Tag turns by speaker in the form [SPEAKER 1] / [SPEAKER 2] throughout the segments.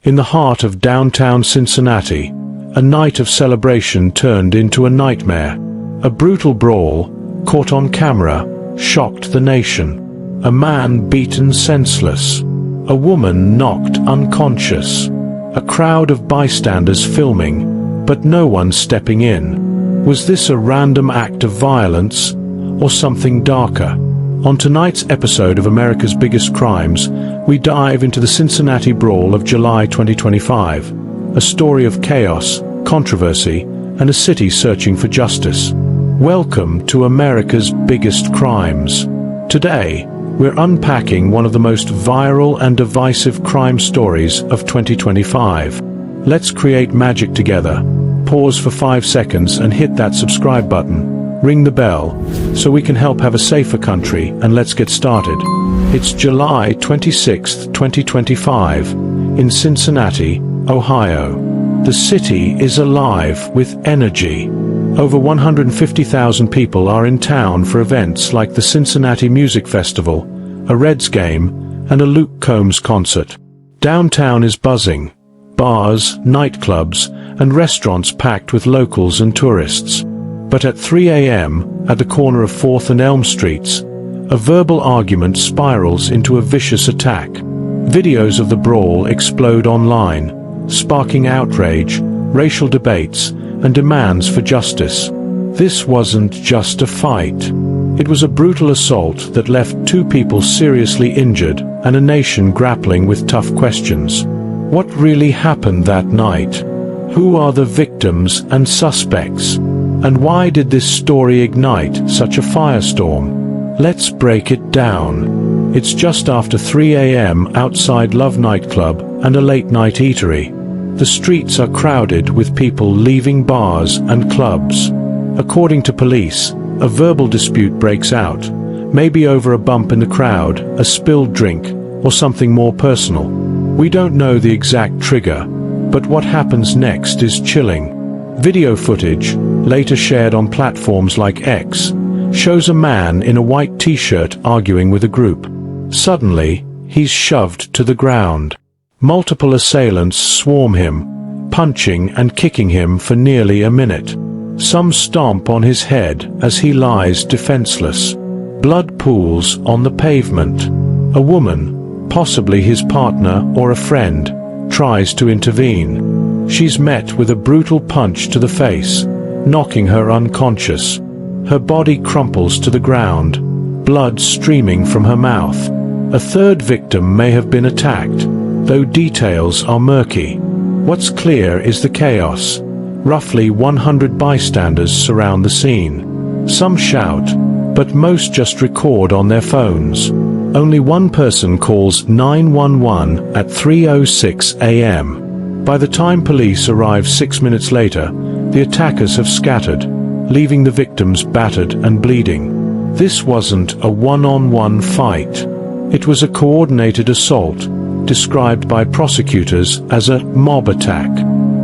[SPEAKER 1] In the heart of downtown Cincinnati, a night of celebration turned into a nightmare. A brutal brawl, caught on camera, shocked the nation. A man beaten senseless. A woman knocked unconscious. A crowd of bystanders filming, but no one stepping in. Was this a random act of violence, or something darker? On tonight's episode of America's Biggest Crimes, we dive into the Cincinnati Brawl of July 2025, a story of chaos, controversy, and a city searching for justice. Welcome to America's Biggest Crimes. Today, we're unpacking one of the most viral and divisive crime stories of 2025. Let's create magic together. Pause for 5 seconds and hit that subscribe button. Ring the bell, so we can help have a safer country, and let's get started. It's July 26, 2025, in Cincinnati, Ohio. The city is alive with energy. Over 150,000 people are in town for events like the Cincinnati Music Festival, a Reds game, and a Luke Combs concert. Downtown is buzzing. Bars, nightclubs, and restaurants packed with locals and tourists. But at 3 a.m., at the corner of 4th and Elm Streets, a verbal argument spirals into a vicious attack. Videos of the brawl explode online, sparking outrage, racial debates, and demands for justice. This wasn't just a fight. It was a brutal assault that left 2 people seriously injured and a nation grappling with tough questions. What really happened that night? Who are the victims and suspects? And why did this story ignite such a firestorm? Let's break it down. It's just after 3 a.m. outside Love nightclub and a late-night eatery. The streets are crowded with people leaving bars and clubs. According to police, a verbal dispute breaks out, maybe over a bump in the crowd, a spilled drink, or something more personal. We don't know the exact trigger, but what happens next is chilling. Video footage, later shared on platforms like X, shows a man in a white t-shirt arguing with a group. Suddenly, he's shoved to the ground. Multiple assailants swarm him, punching and kicking him for nearly a minute. Some stomp on his head as he lies defenseless. Blood pools on the pavement. A woman, possibly his partner or a friend, tries to intervene. She's met with a brutal punch to the face, knocking her unconscious. Her body crumples to the ground, blood streaming from her mouth. A third victim may have been attacked, though details are murky. What's clear is the chaos. Roughly 100 bystanders surround the scene. Some shout, but most just record on their phones. Only one person calls 911 at 3:06 a.m. By the time police arrive 6 minutes later, the attackers have scattered, leaving the victims battered and bleeding. This wasn't a one-on-one fight. It was a coordinated assault, described by prosecutors as a mob attack.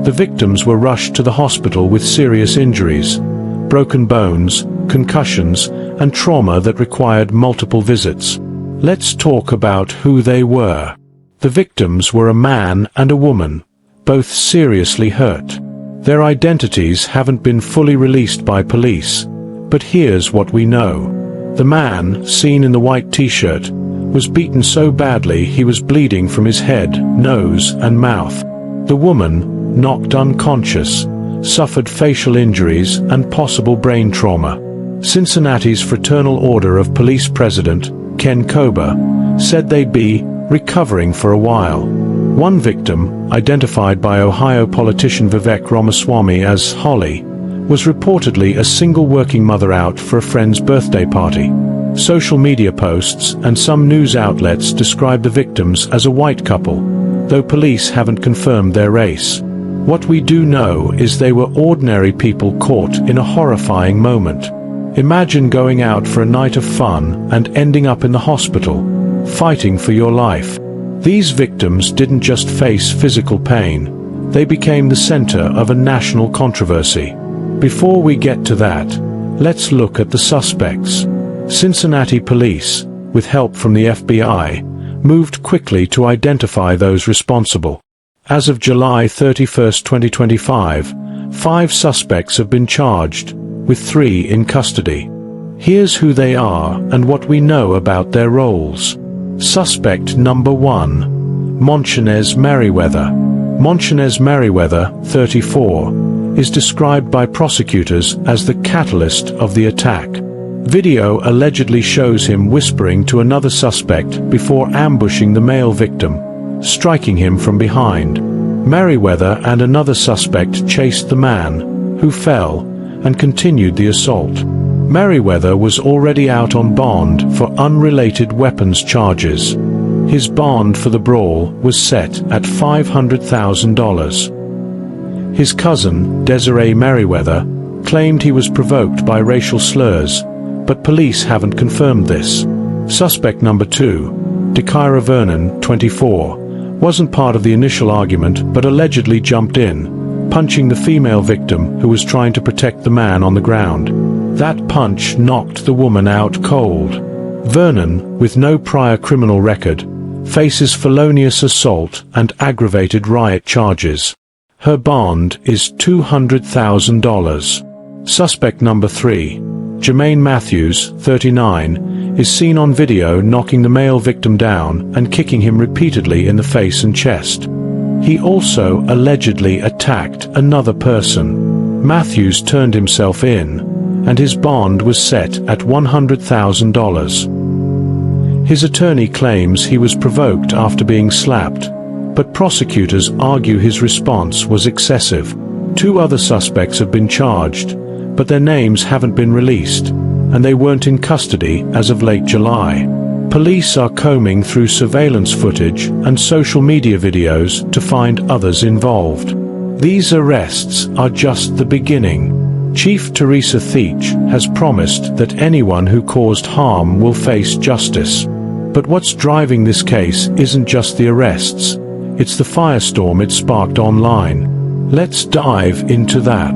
[SPEAKER 1] The victims were rushed to the hospital with serious injuries, broken bones, concussions, and trauma that required multiple visits. Let's talk about who they were. The victims were a man and a woman, both seriously hurt. Their identities haven't been fully released by police, but here's what we know. The man, seen in the white t-shirt, was beaten so badly he was bleeding from his head, nose, and mouth. The woman, knocked unconscious, suffered facial injuries and possible brain trauma. Cincinnati's Fraternal Order of Police President, Ken Kober, said they'd be recovering for a while. One victim, identified by Ohio politician Vivek Ramaswamy as Holly, was reportedly a single working mother out for a friend's birthday party. Social media posts and some news outlets describe the victims as a white couple, though police haven't confirmed their race. What we do know is they were ordinary people caught in a horrifying moment. Imagine going out for a night of fun and ending up in the hospital, fighting for your life. These victims didn't just face physical pain, they became the center of a national controversy. Before we get to that, let's look at the suspects. Cincinnati police, with help from the FBI, moved quickly to identify those responsible. As of July 31, 2025, 5 suspects have been charged, with 3 in custody. Here's who they are and what we know about their roles. Suspect number 1. Monchines Merriweather. Monchines Merriweather, 34, is described by prosecutors as the catalyst of the attack. Video allegedly shows him whispering to another suspect before ambushing the male victim, striking him from behind. Merriweather and another suspect chased the man, who fell, and continued the assault. Merriweather was already out on bond for unrelated weapons charges. His bond for the brawl was set at $500,000. His cousin, Desiree Merriweather, claimed he was provoked by racial slurs, but police haven't confirmed this. Suspect number 2, Dekyra Vernon, 24, wasn't part of the initial argument but allegedly jumped in, punching the female victim who was trying to protect the man on the ground. That punch knocked the woman out cold. Vernon, with no prior criminal record, faces felonious assault and aggravated riot charges. Her bond is $200,000. Suspect number 3, Jermaine Matthews, 39, is seen on video knocking the male victim down and kicking him repeatedly in the face and chest. He also allegedly attacked another person. Matthews turned himself in, and his bond was set at $100,000. His attorney claims he was provoked after being slapped, but prosecutors argue his response was excessive. 2 other suspects have been charged, but their names haven't been released, and they weren't in custody as of late July. Police are combing through surveillance footage and social media videos to find others involved. These arrests are just the beginning. Chief Teresa Theach has promised that anyone who caused harm will face justice. But what's driving this case isn't just the arrests, it's the firestorm it sparked online. Let's dive into that.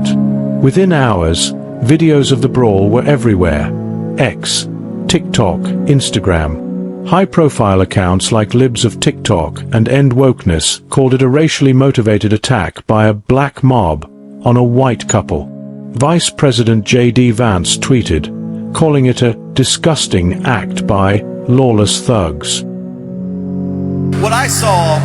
[SPEAKER 1] Within hours, videos of the brawl were everywhere. X, TikTok, Instagram. High-profile accounts like Libs of TikTok and End Wokeness called it a racially motivated attack by a black mob on a white couple. Vice President J.D. Vance tweeted, calling it a disgusting act by lawless thugs.
[SPEAKER 2] What I saw,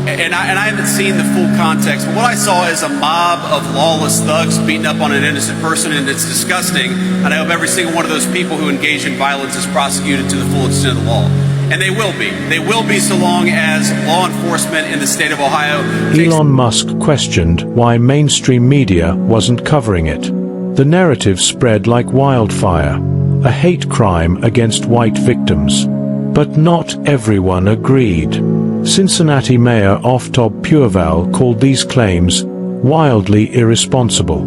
[SPEAKER 2] and I haven't seen the full context, but what I saw is a mob of lawless thugs beating up on an innocent person, and it's disgusting. And I hope every single one of those people who engage in violence is prosecuted to the full extent of the law. And they will be. They will be so long as law enforcement in the state of Ohio...
[SPEAKER 1] Elon Musk questioned why mainstream media wasn't covering it. The narrative spread like wildfire, a hate crime against white victims. But not everyone agreed. Cincinnati Mayor Oftob Pureval called these claims wildly irresponsible.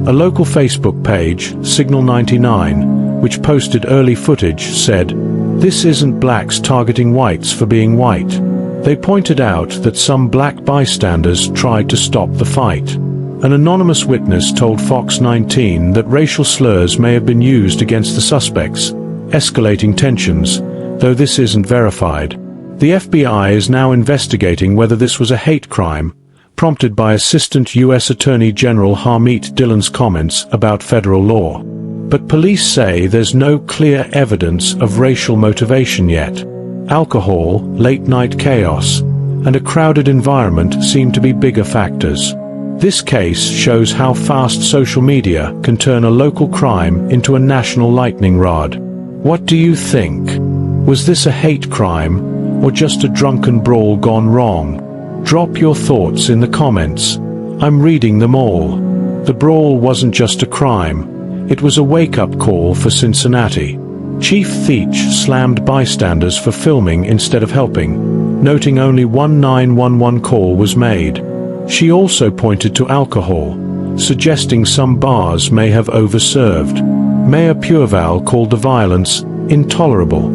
[SPEAKER 1] A local Facebook page, Signal 99, which posted early footage, said, "This isn't blacks targeting whites for being white." They pointed out that some black bystanders tried to stop the fight. An anonymous witness told Fox 19 that racial slurs may have been used against the suspects, escalating tensions, though this isn't verified. The FBI is now investigating whether this was a hate crime, prompted by Assistant U.S. Attorney General Harmeet Dillon's comments about federal law. But police say there's no clear evidence of racial motivation yet. Alcohol, late-night chaos, and a crowded environment seem to be bigger factors. This case shows how fast social media can turn a local crime into a national lightning rod. What do you think? Was this a hate crime, or just a drunken brawl gone wrong? Drop your thoughts in the comments. I'm reading them all. The brawl wasn't just a crime. It was a wake-up call for Cincinnati. Chief Theach slammed bystanders for filming instead of helping, noting only one 911 call was made. She also pointed to alcohol, suggesting some bars may have overserved. Mayor Pureval called the violence intolerable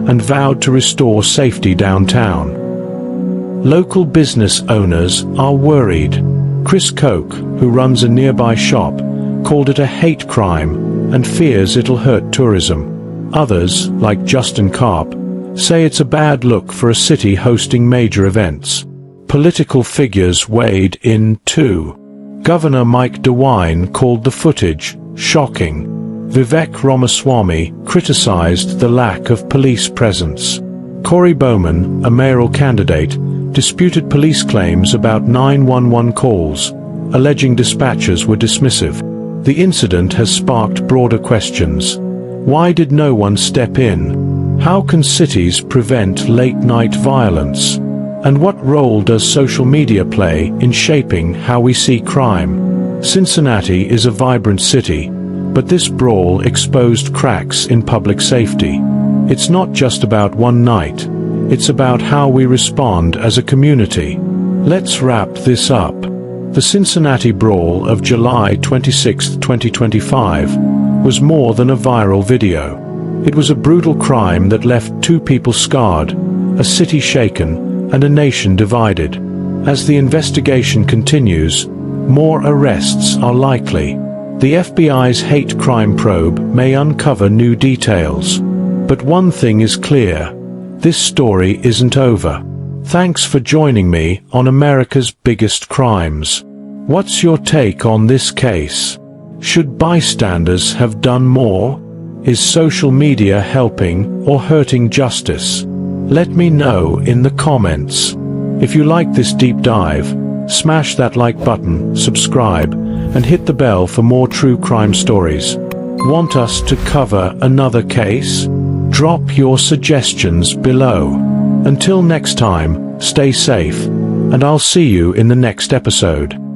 [SPEAKER 1] and vowed to restore safety downtown. Local business owners are worried. Chris Koch, who runs a nearby shop, called it a hate crime and fears it'll hurt tourism. Others, like Justin Karp, say it's a bad look for a city hosting major events. Political figures weighed in too. Governor Mike DeWine called the footage shocking. Vivek Ramaswamy criticized the lack of police presence. Corey Bowman, a mayoral candidate, disputed police claims about 911 calls, alleging dispatchers were dismissive. The incident has sparked broader questions. Why did no one step in? How can cities prevent late-night violence? And what role does social media play in shaping how we see crime? Cincinnati is a vibrant city, but this brawl exposed cracks in public safety. It's not just about one night. It's about how we respond as a community. Let's wrap this up. The Cincinnati Brawl of July 26, 2025, was more than a viral video. It was a brutal crime that left 2 people scarred, a city shaken, and a nation divided. As the investigation continues, more arrests are likely. The FBI's hate crime probe may uncover new details. But one thing is clear: this story isn't over. Thanks for joining me on America's Biggest Crimes. What's your take on this case? Should bystanders have done more? Is social media helping or hurting justice? Let me know in the comments. If you like this deep dive, smash that like button, subscribe, and hit the bell for more true crime stories. Want us to cover another case? Drop your suggestions below. Until next time, stay safe, and I'll see you in the next episode.